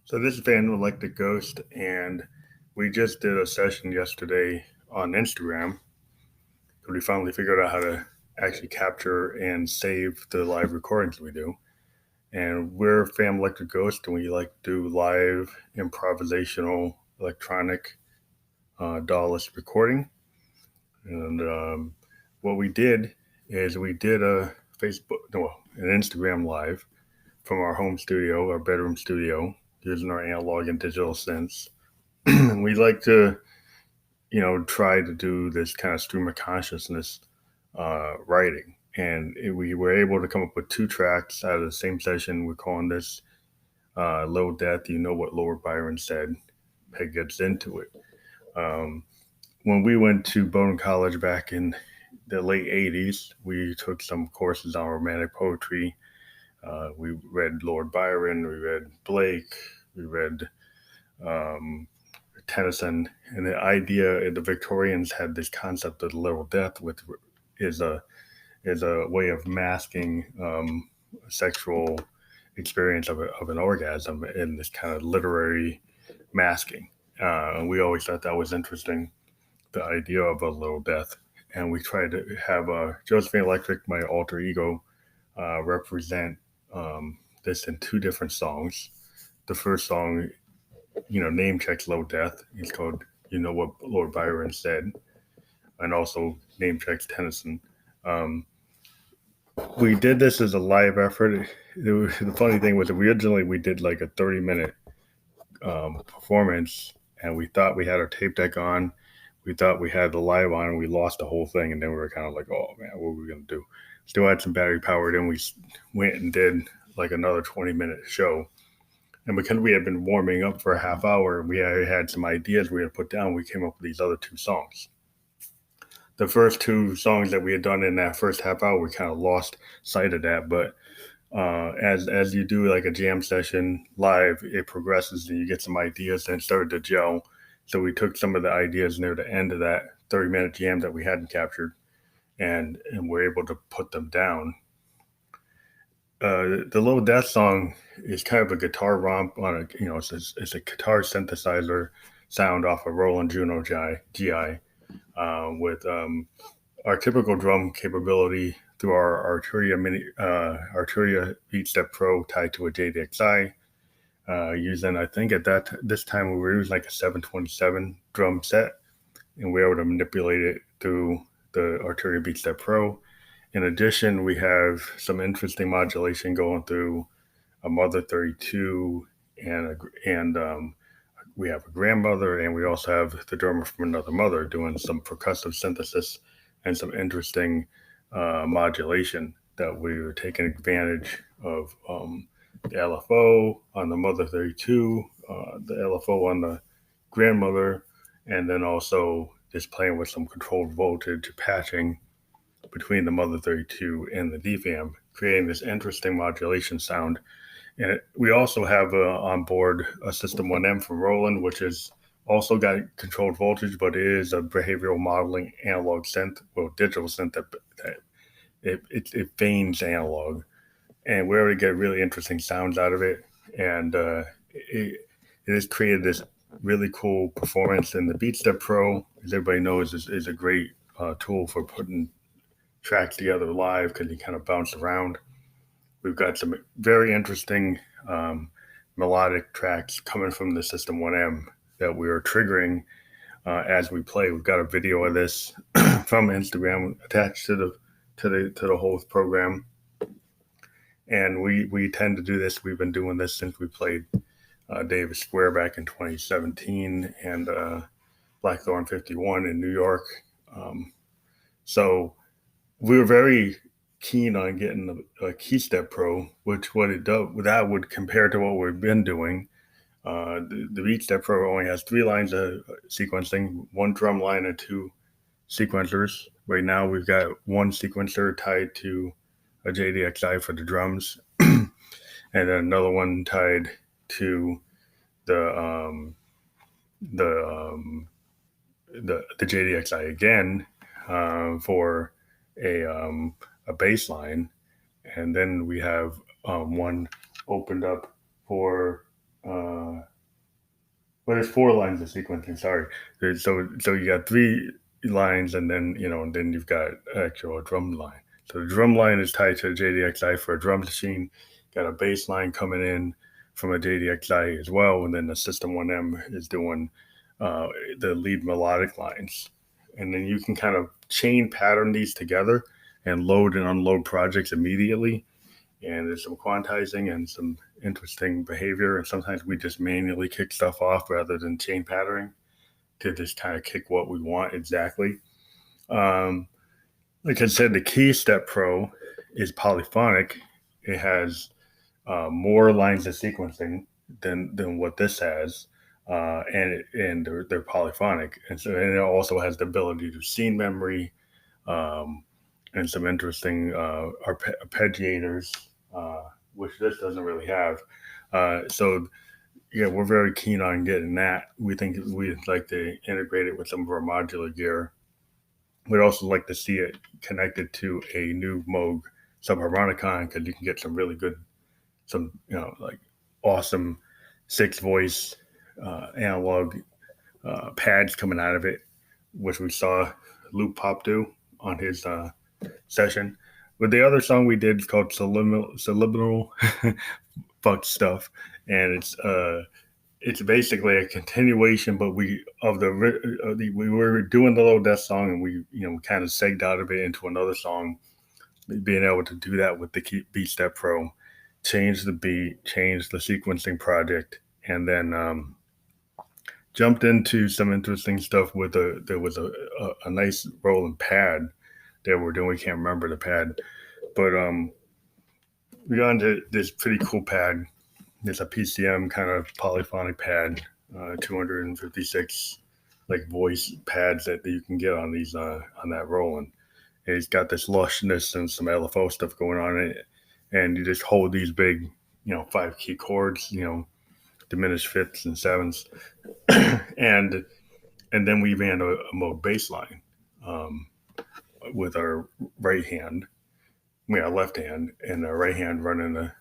So this band would like to ghost, and we just did a session yesterday on Instagram. So we finally figured out how to actually capture and save the live recordings we do. And we're Fam Electric Ghost, and we like to do live improvisational electronic DAW-less recording. And what we did is we did an Instagram live from our home studio, our bedroom studio, using our analog and digital synths. And we like to, try to do this kind of stream of consciousness writing. And we were able to come up with two tracks out of the same session. We're calling this Low Death, You Know What Lord Byron Said. Peg gets into it. Um, when we went to Bowdoin College back in the late 80s, we took some courses on romantic poetry. We read Lord Byron, we read Blake, we read um, Tennyson, and the Victorians had this concept of the little death, which is a way of masking sexual experience of an orgasm in this kind of literary masking. And we always thought that was interesting, the idea of a little death. And we tried to have Josephine Electric, my alter ego, represent this in two different songs. The first song, name checks Low Death. It's called You Know What Lord Byron Said, and also name checks Tennyson. Um, we did this as a live effort. The funny thing was originally we did like a 30-minute performance, and we thought we had our tape deck on. We thought we had the live on, and we lost the whole thing. And then we were kind of like, oh man, what are we going to do? Still had some battery power. Then we went and did like another 20-minute show. And because we had been warming up for a half hour, we had some ideas we had put down. We came up with these other two songs. The first two songs that we had done in that first half hour, we kind of lost sight of that. But as you do like a jam session live, it progresses and you get some ideas, and it started to gel. So we took some of the ideas near the end of that 30-minute jam that we hadn't captured, and we're able to put them down. The Low Death song is kind of a guitar romp on it's a guitar synthesizer sound off a Roland Juno GI with our typical drum capability through our Arturia Beat Step Pro tied to a JDXI. Using, I think this time we were using like a 727 drum set, and we were able to manipulate it through the Arturia Beat Step Pro. In addition, we have some interesting modulation going through a Mother 32 and we have a grandmother, and we also have the drummer from another mother doing some percussive synthesis and some interesting modulation that we were taking advantage of the LFO on the Mother 32, the LFO on the grandmother, and then also just playing with some controlled voltage patching between the Mother 32 and the DFAM, creating this interesting modulation sound. And we also have on board a System 1M from Roland, which is also got controlled voltage, but it is a behavioral modeling analog synth, digital synth that it feigns analog. And we're able to get really interesting sounds out of it. And it has created this really cool performance. And the BeatStep Pro, as everybody knows, is a great tool for putting tracks together live because you kind of bounce around. We've got some very interesting melodic tracks coming from the System 1M that we are triggering as we play. We've got a video of this from Instagram attached to the whole program, and we tend to do this. We've been doing this since we played Davis Square back in 2017 and Blackthorn 51 in New York. So we were very keen on getting a KeyStep Pro, which what it does that would compare to what we've been doing. The BeatStep Pro only has 3 lines of sequencing, 1 drum line and 2 sequencers. Right now we've got 1 sequencer tied to a JDXI for the drums, and then another one tied to the JDXI again for a bass line, and then we have one opened up for there's 4 lines of sequencing. Sorry. So you got 3 lines, and then then you've got actual drum line. So the drum line is tied to a JDXI for a drum machine. Got a bass line coming in from a JDXI as well, and then the System 1M is doing the lead melodic lines. And then you can kind of chain pattern these together and load and unload projects immediately. And there's some quantizing and some interesting behavior. And sometimes we just manually kick stuff off rather than chain patterning to just kind of kick what we want exactly. Like I said, the KeyStep Pro is polyphonic. It has more lines of sequencing than what this has. And they're polyphonic. And it also has the ability to scene memory, and some interesting arpeggiators, which this doesn't really have. So yeah, we're very keen on getting that. We think we'd like to integrate it with some of our modular gear. We'd also like to see it connected to a new Moog subharmonicon, because you can get some really good, like awesome 6-voice analog pads coming out of it, which we saw Luke Pop do on his session. But the other song we did is called Subliminal Fuck Stuff, and it's basically a continuation, but we were doing the Low Death song, and we kind of segged out of it into another song. Being able to do that with the KeyStep Pro, change the beat, change the sequencing project, and then jumped into some interesting stuff with there was a nice rolling pad that we're doing. We can't remember the pad, but we got into this pretty cool pad. It's a PCM kind of polyphonic pad, 256 like voice pads that you can get on these on that Roland. And it's got this lushness and some LFO stuff going on in it, and you just hold these big 5-key chords, diminished fifths and sevenths, and then we ran a Moog bass line with our right hand, our left hand, and our right hand running the.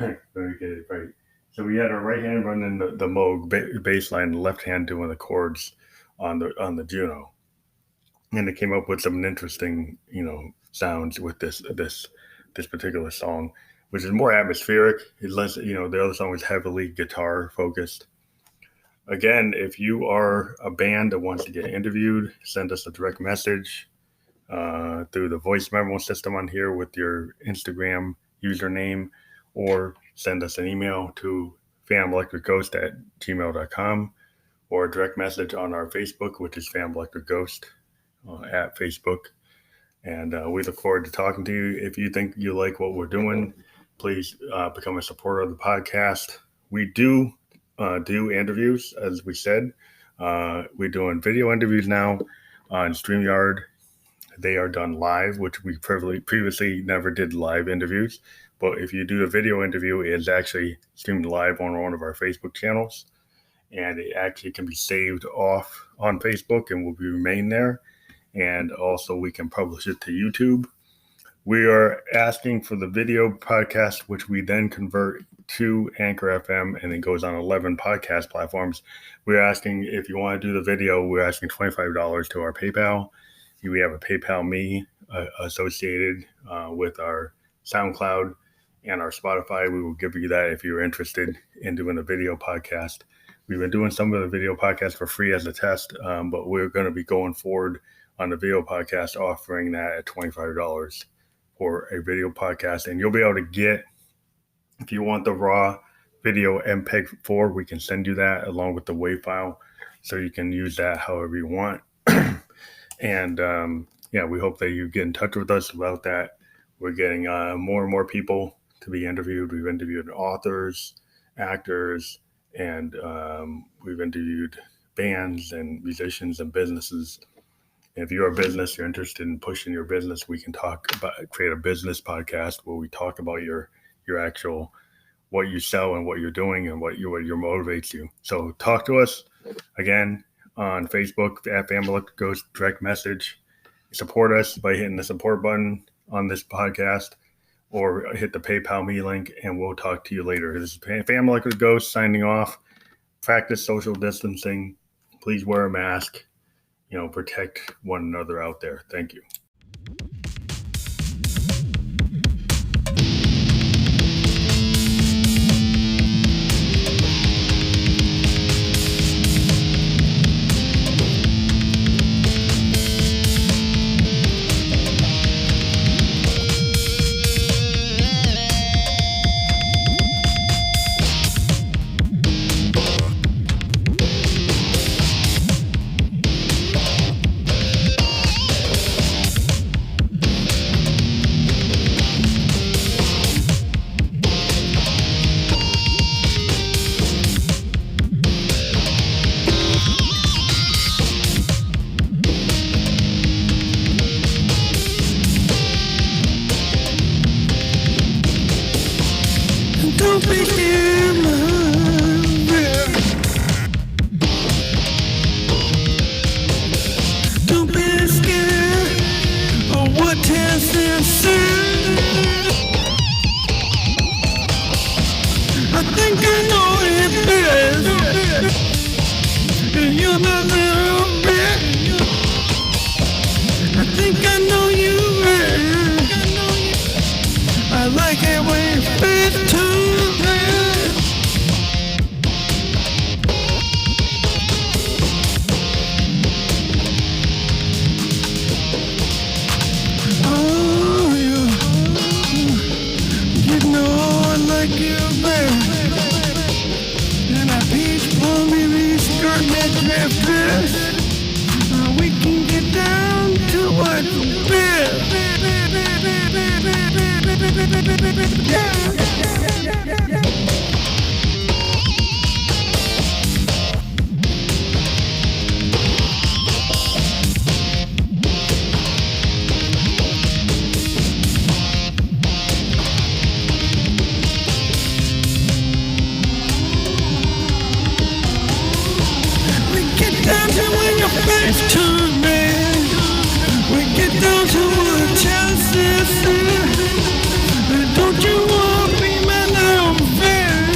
Let me get it right. So we had our right hand running the Moog bass line, the left hand doing the chords on the Juno, and it came up with some interesting sounds with this particular song, which is more atmospheric. It's less, the other song was heavily guitar focused. Again, if you are a band that wants to get interviewed, send us a direct message through the voice memo system on here with your Instagram username, or send us an email to famelectricghost@gmail.com, or a direct message on our Facebook, which is Fam Electric Ghost at Facebook. And we look forward to talking to you. If you think you like what we're doing, please become a supporter of the podcast. We do interviews, as we said. We're doing video interviews now on StreamYard. They are done live, which we previously never did live interviews. But if you do a video interview, it's actually streamed live on one of our Facebook channels. And it actually can be saved off on Facebook and will remain there. And also we can publish it to YouTube. We are asking for the video podcast, which we then convert to Anchor FM, and it goes on 11 podcast platforms. We're asking, if you want to do the video, we're asking $25 to our PayPal. We have a PayPal Me associated with our SoundCloud and our Spotify. We will give you that if you're interested in doing a video podcast. We've been doing some of the video podcasts for free as a test, but we're going to be going forward on the video podcast, offering that at $25 for a video podcast. And you'll be able to get, if you want the raw video MPEG-4, we can send you that along with the WAV file, so you can use that however you want. And we hope that you get in touch with us about that. We're getting more and more people to be interviewed. We've interviewed authors, actors, and we've interviewed bands and musicians and businesses. If you're a business, you're interested in pushing your business, we can create a business podcast where we talk about your actual, what you sell and what you're doing and what motivates you. So talk to us again on Facebook at Fam Electric Ghost, direct message. Support us by hitting the support button on this podcast, or hit the PayPal Me link, and we'll talk to you later. This is Fam Electric Ghost signing off practice social distancing. Please wear a mask. Protect one another out there. Thank you. Don't be scared, don't be scared of what has been said. I think I know it best, and you're not little bit. I think I know you best. I like it when it's best too. We can get down to what's best. It's too bad. We get down to what chances. Don't you want to be my little friend?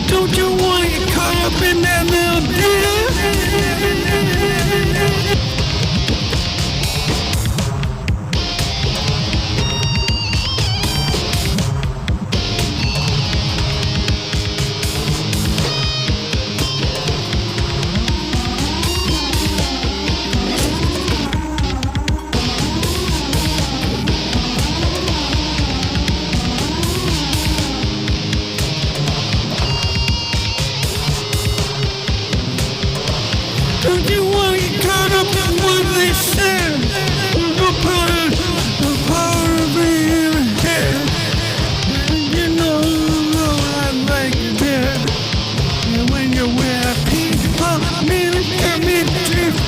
Don't you want to get caught up in that little deal? Don't you want to get caught up in what they said? No part of me in my head. You know I like that. And when you're with people, it me drift.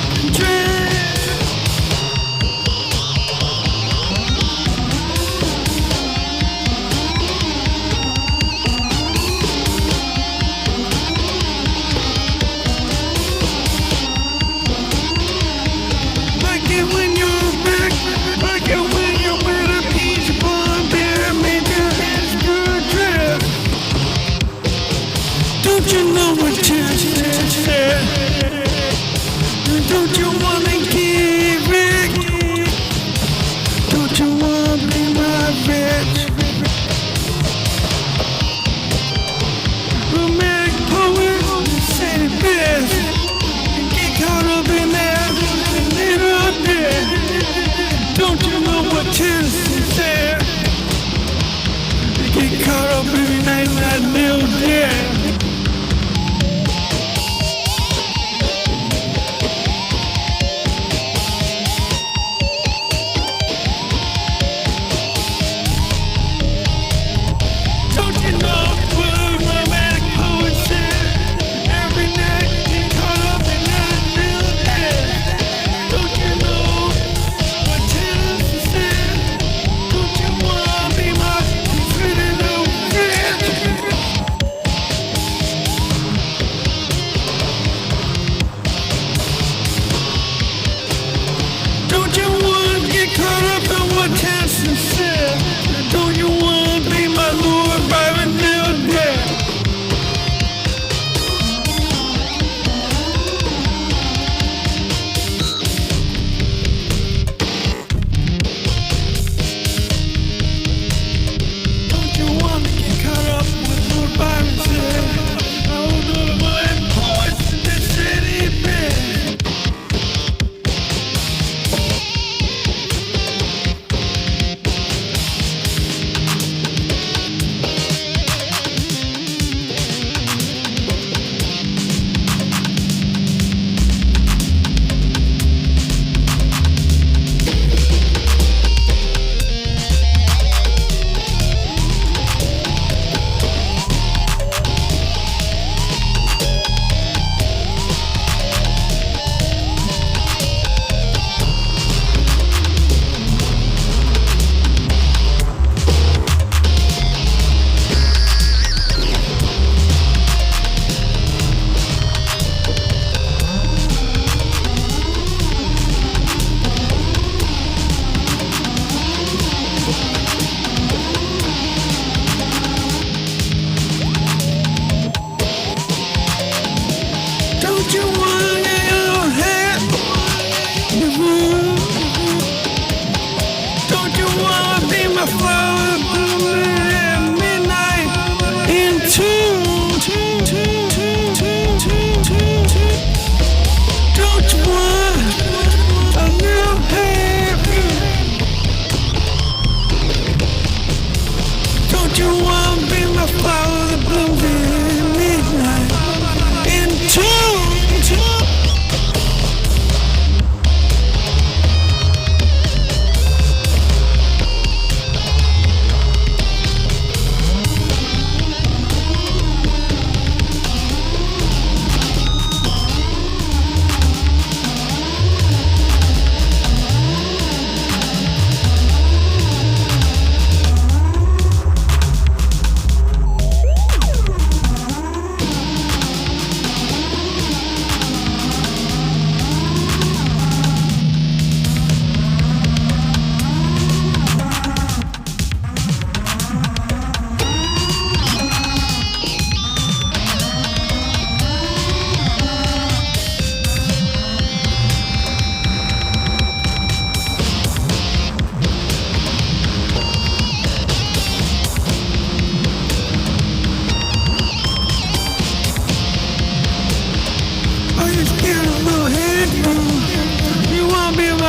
Don't you know what chances said? Don't you wanna give it? Don't you wanna be my bitch? Romantic poet, say the best. Get caught up in that little bit. Don't you know what chances said? Get caught up in that little bit.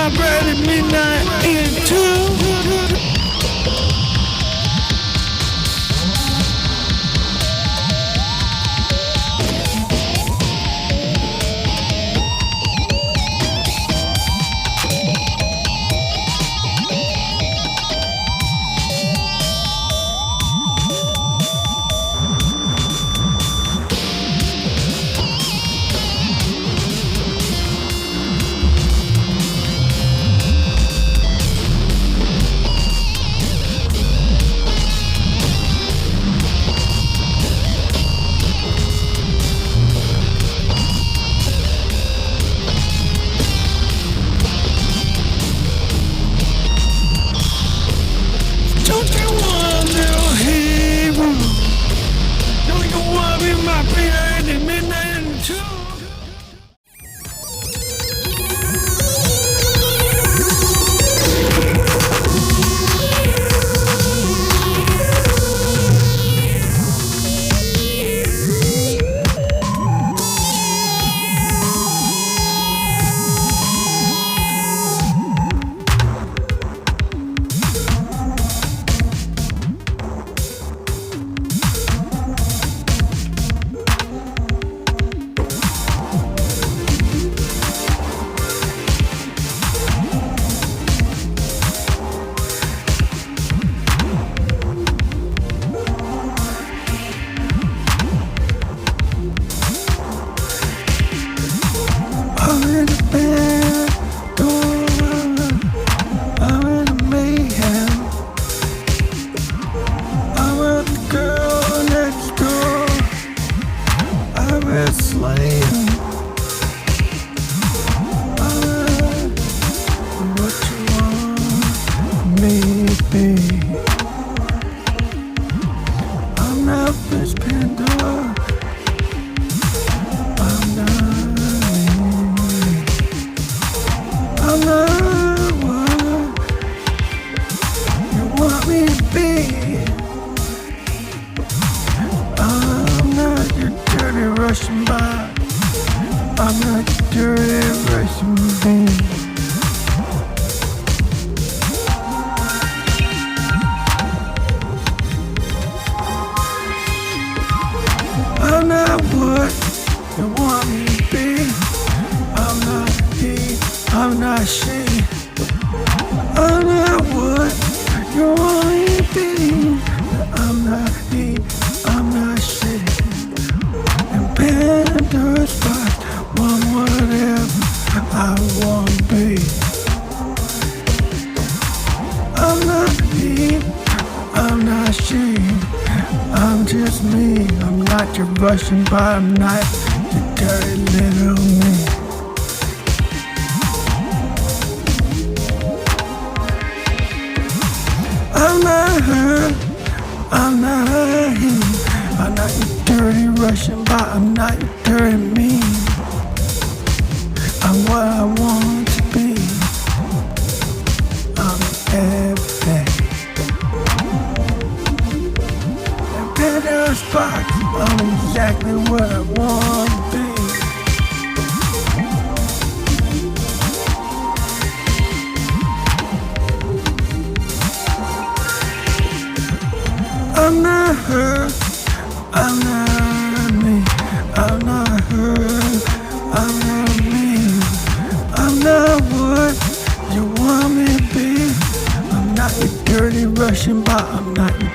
my bread at midnight and two. Don't you want little hero? Don't you want to be my prayer at midnight and two? I'm in the bed, I'm in the mayhem. I'm with the girl next door. I'm a slave. I'm what you want me to be. I'm not Miss Pandora. I'm not. I'm not what you want me to be. I'm not your dirty Russian bot. I'm not your dirty Russian bean. I'm not what you want me to be. I'm not he. I'm not she. I'm not what you want me to be. I'm not he. I'm not she. And Pandora's box, want whatever I want to be. I'm not he. I'm not she. I'm just me. I'm not your Russian, but I'm not your dirty little me. I'm not her, I'm not him. I'm not your dirty Russian, but I'm not your dirty me. I'm what I want to be. I'm everything. And Pandora's box, I'm exactly what I want to be. I'm not her, I'm not me. I'm not her, I'm not me. I'm not what you want me to be. I'm not your dirty Russian, but I'm not your